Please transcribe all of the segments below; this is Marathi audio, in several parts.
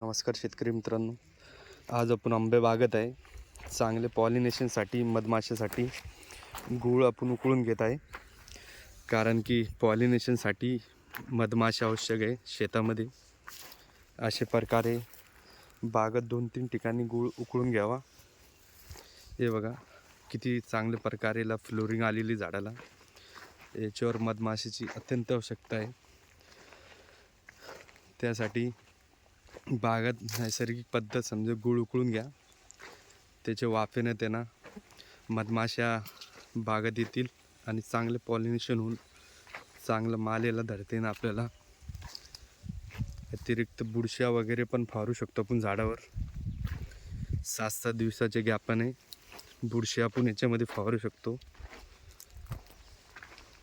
नमस्कार शेतकरी मित्रांनो, आज आपण आंबे बागत आहे. चांगले पॉलिनेशनसाठी मधमाशासाठी गूळ आपण उकळून घेत आहे. कारण की पॉलिनेशनसाठी मधमाशा आवश्यक आहे शेतामध्ये. अशा प्रकारे बागत 2-3 ठिकाणी गूळ उकळून घ्यावा. हे बघा किती चांगल्या प्रकारे याला फ्लोरिंग आलेली झाडाला. याच्यावर मधमाशीची अत्यंत आवश्यकता आहे. त्यासाठी बागात नैसर्गिक पद्धत समजा गूळ उकळून घ्या. त्याच्या वाफेनं त्यांना मधमाशा बागेत येतील आणि चांगले पॉलिनेशन होऊन चांगलं माल याला धरते ना. आपल्याला अतिरिक्त बुरश्या वगैरे पण फवारू शकतो आपण झाडावर. 7-7 दिवसाच्या गॅपाने बुरशी आपण याच्यामध्ये फवारू शकतो.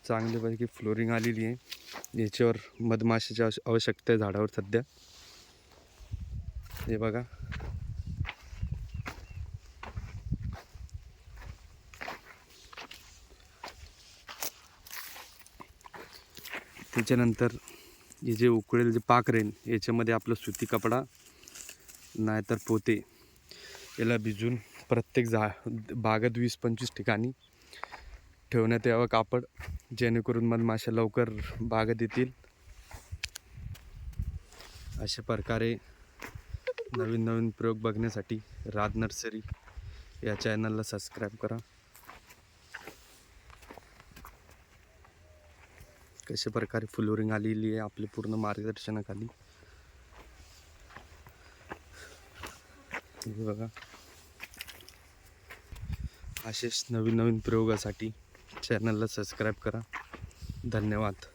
चांगल्यापैकी फ्लोरिंग आलेली आहे. याच्यावर मधमाशीची आवश्यकता आहे झाडावर सध्या. हे बघा त्याच्यानंतर हे जे उकळेल जे पाक राहील याच्यामध्ये आपलं सुती कपडा नाहीतर पोते याला भिजून प्रत्येक बागेत 20-25 ठिकाणी ठेवण्यात यावं कापड, जेणेकरून मधमाशा लवकर बागेत येतील. अशा प्रकारे नवीन नवीन प्रयोग बघण्यासाठी राज नर्सरी या चॅनलला सबस्क्राईब करा. कशा प्रकारे फ्लोरिंग आलेली आहे आपल्या पूर्ण मार्गदर्शनाखाली. हे बघा असेच नवीन नवीन प्रयोगासाठी चॅनलला सबस्क्राईब करा. धन्यवाद.